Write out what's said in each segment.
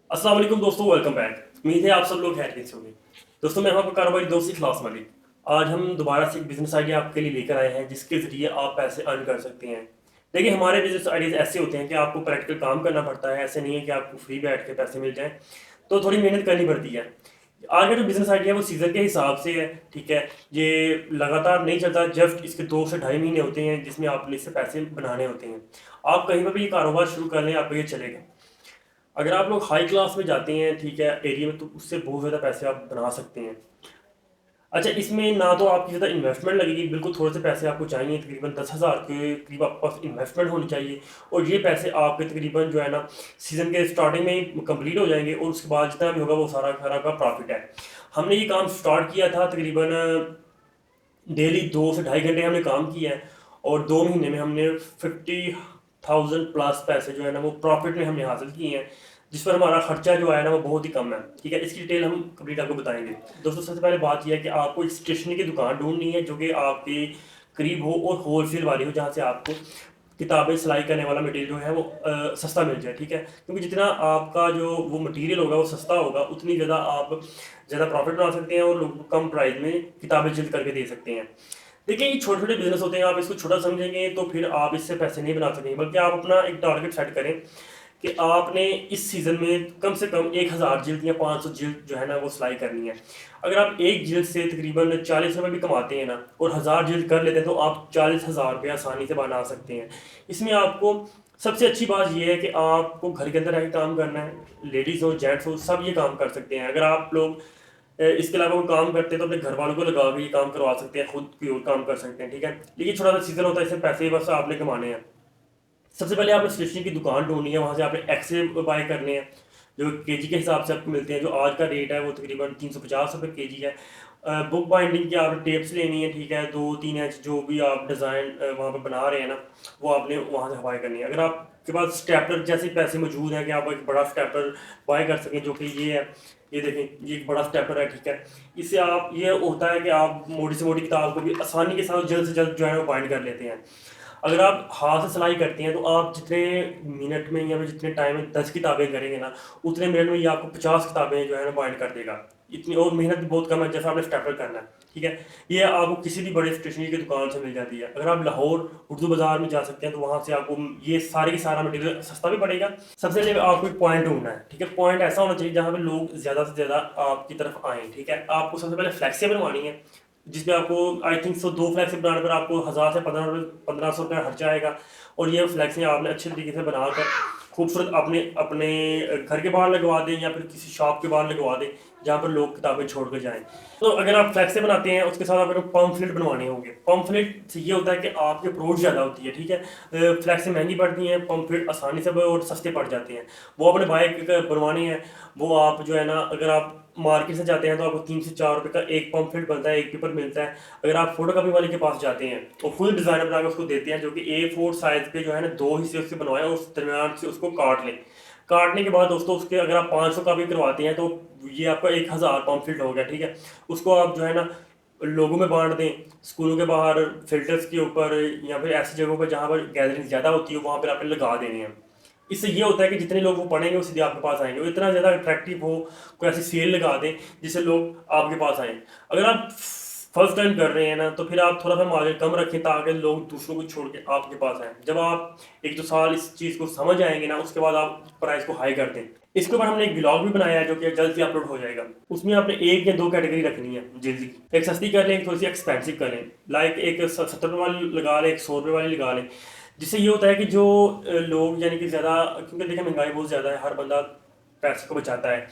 अस्सलाम वालेकुम दोस्तों, वेलकम बैक। उम्मीद है आप सब लोग खैरियत से होंगे। दोस्तों, मैं हूं आपका कारोबारी दोस्त इखलास मलिक। आज हम दोबारा से एक बिजनेस आइडिया आपके लिए लेकर आए हैं जिसके ज़रिए आप पैसे अर्न कर सकते हैं। देखिए, हमारे बिजनेस आइडियाज़ ऐसे होते हैं कि आपको प्रैक्टिकल काम करना पड़ता है। ऐसे नहीं है कि आपको फ्री बैठ के पैसे मिल जाएँ, तो थोड़ी मेहनत करनी पड़ती है। आज का जो बिजनेस आइडिया है वो सीज़न के हिसाब से है, ठीक है। ये लगातार नहीं चलता, जस्ट इसके 2 से ढाई महीने होते हैं जिसमें आपने इससे पैसे बनाने होते हैं। आप कहीं पर भी ये कारोबार शुरू कर लें, आपको ये चलेगा। अगर आप लोग हाई क्लास में जाते हैं, ठीक है, एरिया में, तो उससे बहुत ज़्यादा पैसे आप बना सकते हैं। अच्छा, इसमें ना तो आपकी ज़्यादा इन्वेस्टमेंट लगेगी, बिल्कुल थोड़े से पैसे आपको चाहिए, तकरीबन 10,000 के करीब आपके पास इन्वेस्टमेंट होनी चाहिए। और ये पैसे आपके तकरीबन जो है ना सीज़न के स्टार्टिंग में ही कंप्लीट हो जाएंगे, और उसके बाद जितना भी होगा वो सारा सारा का प्रॉफिट है। हमने ये काम स्टार्ट किया था, तकरीबन डेली 2 से ढाई घंटे हमने काम किया है, और 2 महीने में हमने 50,000 प्लस पैसे जो है ना वो प्रॉफिट में हमने हासिल किए हैं, जिस पर हमारा खर्चा जो है ना वो बहुत ही कम है, ठीक है। इसकी डिटेल हम कंप्लीट आपको बताएंगे। दोस्तों, सबसे पहले बात यह है कि आपको एक स्टेशनरी की दुकान ढूंढनी है जो कि आपके करीब हो और होलसेल वाली हो, जहाँ से आपको किताबें सिलाई करने वाला मटेरियल जो है वो सस्ता मिल जाए, ठीक है। क्योंकि जितना आपका जो वो मटेरियल होगा वो सस्ता होगा, उतनी ज़्यादा आप ज़्यादा प्रॉफिट बना सकते हैं और लोगों को कम प्राइस में किताबें जल्द करके दे सकते हैं। देखिए, ये छोटे छोटे बिजनेस होते हैं, आप इसको छोटा समझेंगे तो फिर आप इससे पैसे नहीं बना सकेंगे, बल्कि आप अपना एक टारगेट सेट करें कि आपने इस सीज़न में कम से कम 1,000 जिल्द या 500 जिल्द जो है ना वो सिलाई करनी है। अगर आप एक जिल्द से तकरीबन 40 रुपये भी कमाते हैं ना, और 1,000 जिल्द कर लेते हैं, तो आप 40,000 रुपये आसानी से बना सकते हैं। इसमें आपको सबसे अच्छी बात यह है कि आपको घर के अंदर रह के काम करना है। लेडीज़ हो, जेंट्स हो, सब ये काम कर सकते हैं। अगर आप लोग इसके अलावा कोई काम करते हैं तो अपने घर वालों को लगा के ये काम करवा सकते हैं, खुद कोई और काम कर सकते हैं, ठीक है। लेकिन छोटा सा सीजन होता है, इससे पैसे बस आपने कमाने हैं। सबसे पहले आपने स्टेशनरी की दुकान ढूंढनी है, वहाँ से आपने एक्सरे बाय करने हैं जो केजी के हिसाब से आपको मिलते हैं। जो आज का रेट है वो तकरीबन 350 रुपये केजी है। बुक बाइंडिंग की आपने टेप्स लेनी है, ठीक है, 2-3 इंच जो भी आप डिज़ाइन वहाँ पर बना रहे हैं ना, वो आपने वहाँ से बाय करनी है। अगर आपके पास स्टेपलर जैसे पैसे मौजूद हैं कि आप एक बड़ा स्टेपलर बाय कर सकें, जो कि ये है, ये देखें, ये एक बड़ा स्टेपलर है, ठीक है। इससे आप ये होता है कि आप मोटी से मोटी किताब को भी आसानी के साथ जल्द से जल्द जो है वो बाइंड कर लेते हैं। अगर आप हाथ से सिलाई करते हैं तो आप जितने मिनट में या फिर जितने टाइम में 10 किताबें करेंगे ना, उतने मिनट में ये आपको 50 किताबें जो है ना बाइंड कर देगा। इतनी और मेहनत भी बहुत कम है, जैसा आपने स्टेपलर करना है, ठीक है। ये आपको किसी भी बड़े स्टेशनरी की दुकान से मिल जाती है। अगर आप लाहौर उर्दू बाजार में जा सकते हैं तो वहाँ से आपको ये सारे की सारा मटेरियल सस्ता भी पड़ेगा। सबसे पहले आपको एक पॉइंट ढूंढना है, ठीक है। पॉइंट ऐसा होना चाहिए जहाँ पे लोग ज़्यादा से ज़्यादा आपकी तरफ आएँ, ठीक है। आपको सबसे पहले फ्लैक्सें बनवानी है, जिसमें आपको आई थिंक सो 2 फ्लैक्स बनाने पर आपको 1,000 से 1,500 रुपये खर्चा आएगा। और ये फ्लैक्सें आपने अच्छे तरीके से बनाकर खूबसूरत अपने अपने घर के बाहर लगवा दें या फिर किसी शॉप के बाहर लगवा दें, जहाँ पर लोग किताबें छोड़ कर जाएँ। तो अगर आप फ्लैक्सें बनाते हैं, उसके साथ आपको पम्फलेट बनवाने होंगे। पम्फलेट से ये होता है कि आपकी अप्रोच ज़्यादा होती है, ठीक है। फ्लैक्सें महंगी पड़ती हैं, पम्फलेट आसानी से और सस्ते पड़ जाते हैं। वो अपने बाइक बनवाने हैं, वो आप जो है ना, अगर आप मार्केट से जाते हैं तो आपको 3 से 4 रुपये का एक पम्फलेट बनता है, एक पेपर मिलता है। अगर आप फोटो कापी वाले के पास जाते हैं तो खुद डिज़ाइन बना के उसको देते हैं, जो कि A4 साइज़ पे जो है ना 2 हिस्से उसके बनवाए और उस दरमियान से उसको काट लें। काटने के बाद दोस्तों, उसके अगर आप 500 कापी करवाते हैं तो ये आपका 1,000 पम्फलेट हो गया, ठीक है। उसको आप जो है ना लोगों में बांट दें, स्कूलों के बाहर, फिल्टर्स के ऊपर, या फिर ऐसी जगहों पर जहाँ पर गैदरिंग ज़्यादा होती है, वहाँ पर आपने लगा देने हैं। इससे ये होता है कि जितने लोग वो पढ़ेंगे वो सीधे आपके पास आएंगे। वो इतना ज़्यादा अट्रैक्टिव हो, कोई ऐसी सेल लगा दें जिससे लोग आपके पास आएँ। अगर आप फर्स्ट टाइम कर रहे हैं ना, तो फिर आप थोड़ा सा मार्जिन कम रखें ताकि लोग दूसरों को छोड़ के आपके पास आएँ। जब आप 1-2 साल इस चीज़ को समझ आएंगे ना, उसके बाद आप प्राइस को हाई कर दें। इसके ऊपर हमने एक ब्लॉग भी बनाया है जो कि जल्द ही अपलोड हो जाएगा। उसमें आपने 1 या 2 कैटेगरी रखनी है जल्दी की। एक सस्ती कर लें, एक थोड़ी सी एक्सपेंसिव कर लें। लाइक एक 70 रुपये वाली लगा लें, एक 100 रुपये वाली लगा लें। जिससे ये होता है कि जो लोग यानी कि ज़्यादा, क्योंकि देखिए महंगाई बहुत ज़्यादा है, हर बंदा पैसे को बचाता है।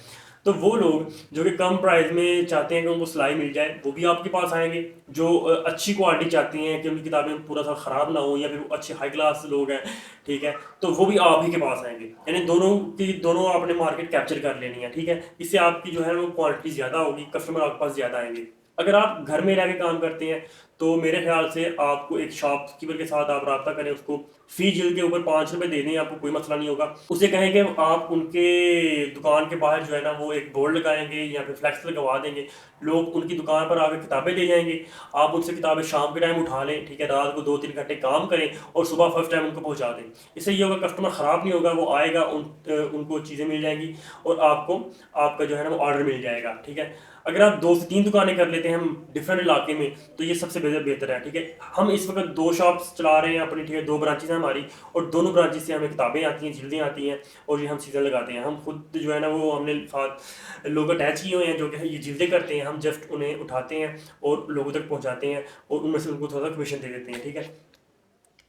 तो वो लोग जो कि कम प्राइस में चाहते हैं कि उनको सिलाई मिल जाए, वो भी आपके पास आएंगे। जो अच्छी क्वालिटी चाहती हैं कि उनकी किताबें पूरा सा ख़राब ना हो, या फिर वो अच्छे हाई क्लास लोग हैं, ठीक है, तो वो भी आप ही के पास आएंगे। यानी दोनों आपने मार्केट कैप्चर कर लेनी है, ठीक है। इससे आपकी जो है वो क्वांटिटी ज़्यादा होगी, कस्टमर आपके पास ज़्यादा आएंगे। अगर आप घर में रह के काम करते हैं तो मेरे ख्याल से आपको एक शॉपकीपर के साथ आप रब्ता करें, उसको फी जिल्द के ऊपर 5 रुपये दे दें, आपको कोई मसला नहीं होगा। उसे कहें कि आप उनके दुकान के बाहर जो है ना वो एक बोर्ड लगाएंगे या फिर फ्लैक्स लगवा देंगे, लोग उनकी दुकान पर आकर किताबें ले जाएंगे। आप उनसे किताबें शाम के टाइम उठा लें, ठीक है, रात को 2-3 घंटे काम करें और सुबह फर्स्ट टाइम उनको पहुंचा दें। इससे ये होगा कस्टमर ख़राब नहीं होगा, वो आएगा, उनको चीज़ें मिल जाएंगी और आपको आपका जो है ना वो ऑर्डर मिल जाएगा, ठीक है। अगर आप 2 से 3 दुकानें कर लेते हैं हम डिफरेंट इलाके में, तो ये सबसे बेहतर है, ठीक है। हम इस वक्त 2 शॉप्स चला रहे हैं अपनी, ठीक है, 2 ब्रांचेस हैं हमारी, और दोनों ब्रांचेस से हमें किताबें आती हैं, जिल्दें आती हैं, और ये हम सीज़न लगाते हैं। हम खुद जो है ना वो हमने साथ लोग अटैच किए हुए हैं जो कि ये जिल्दें करते हैं, हम जस्ट उन्हें उठाते हैं और लोगों तक पहुँचाते हैं और उनमें से उनको थोड़ा सा कमीशन दे देते हैं, ठीक है।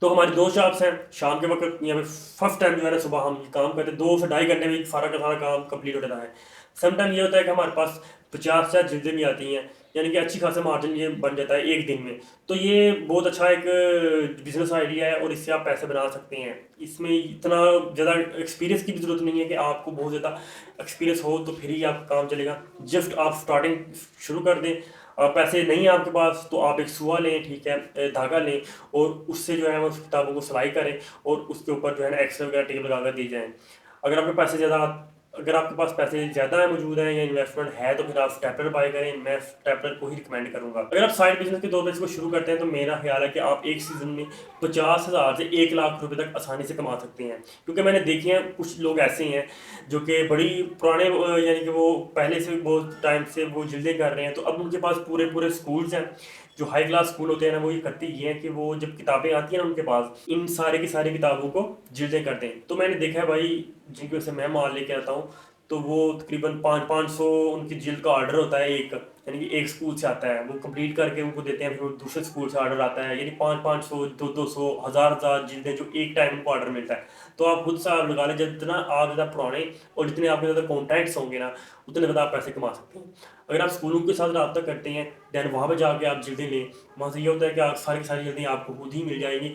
तो हमारी 2 शॉप्स हैं, शाम के वक्त या फिर फर्स्ट टाइम जो है ना सुबह हम ये काम करते हैं, 2 से ढाई घंटे में सारा का सारा काम कंप्लीट हो जाता है। सम टाइम ये होता है कि हमारे पास 50 जिल्दें भी आती हैं, यानी कि अच्छी खासा मार्जिन ये बन जाता है एक दिन में। तो ये बहुत अच्छा एक बिजनेस आइडिया है और इससे आप पैसे बना सकते हैं। इसमें इतना ज़्यादा एक्सपीरियंस की भी ज़रूरत नहीं है कि आपको बहुत ज़्यादा एक्सपीरियंस हो तो फिर ही आप काम चलेगा। जस्ट आप स्टार्टिंग शुरू कर दें, पैसे नहीं है आपके पास तो आप एक सुआ लें, ठीक है, धागा लें और उससे जो है वो उस किताबों को सिलाई करें और उसके ऊपर जो है ना एक्सरे वगैरह टेप लगा कर दी जाएँ। अगर आपके पैसे ज़्यादा अगर आपके पास पैसे ज़्यादा है मौजूद हैं या इन्वेस्टमेंट है तो फिर आप स्टेपलर बाय करें, मैं स्टेपलर को ही रिकमेंड करूंगा। अगर आप साइड बिजनेस के तौर पर इसको शुरू करते हैं तो मेरा ख्याल है कि आप एक सीज़न में 50,000 से 1 लाख रुपए तक आसानी से कमा सकते हैं। क्योंकि मैंने देखे हैं कुछ लोग ऐसे हैं जो कि बड़ी पुराने यानी कि वो पहले से बहुत टाइम से वो जिल्दें कर रहे हैं, तो अब उनके पास पूरे पूरे स्कूल्स हैं। जो हाई क्लास स्कूल होते हैं ना वो ये करते ये हैं कि वो जब किताबें आती हैं ना उनके पास इन सारे की सारी किताबों को जिल्दें करते हैं। तो मैंने देखा है भाई जिनकी वजह से मैं माल लेके आता हूँ तो वो तकरीबन 500 उनकी जिल्द का ऑर्डर होता है एक, यानी कि एक स्कूल से आता है, वो कंप्लीट करके उनको देते हैं, फिर वो दूसरे स्कूल से ऑर्डर आता है, यानी 500 200 1000 जिल्दें जो एक टाइम उनको ऑर्डर मिलता है। तो आप खुद से आप लगा लें, जितना आप ज़्यादा पुराने और जितने आपके ज़्यादा कॉन्टैक्ट्स होंगे ना उतने ज़्यादा आप पैसे कमा सकते हैं। अगर आप स्कूलों के साथ रब्ता करते हैं दैन वहाँ पर जाके आप जिल्दें लें, वहाँ से ये होता है कि आप सारी की सारी जिल्दें आपको खुद ही मिल जाएंगी।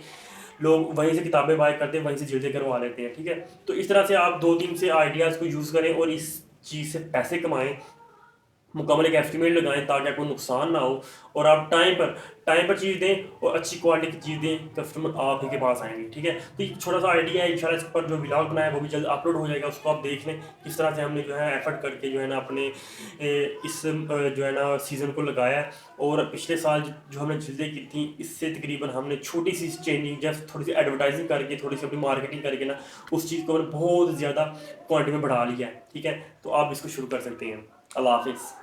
लोग वहीं से किताबें बाय करते हैं, वहीं से जिल्दें करवा लेते हैं, ठीक है। तो इस तरह से आप 2-3 से आइडियाज़ को यूज़ करें और इस चीज़ से पैसे कमाएं, मुकम्मल एक एस्टिमेट लगाएं ताकि आपको नुकसान ना हो और आप टाइम पर चीज़ दें और अच्छी क्वालिटी की चीज़ दें, कस्टमर आप ही के पास आएंगे, ठीक है। तो एक छोटा सा आइडिया है, इंशाल्लाह इस पर जो व्लॉग बनाया है वो भी जल्द अपलोड हो जाएगा, उसको आप देख लें किस तरह से हमने जो है एफर्ट करके जो है ना अपने इस जो है ना सीज़न को लगाया है। और पिछले साल जो हमने जिल्दें की थी इससे तकरीबन हमने छोटी सी चेंजिंग जस्ट थोड़ी सी एडवर्टाइजिंग करके थोड़ी सी अपनी मार्केटिंग करके ना उस चीज़ को हमने बहुत ज़्यादा क्वान्टिटी में बढ़ा लिया है, ठीक है। तो आप इसको शुरू कर सकते हैं। अल्लाह हाफिज़।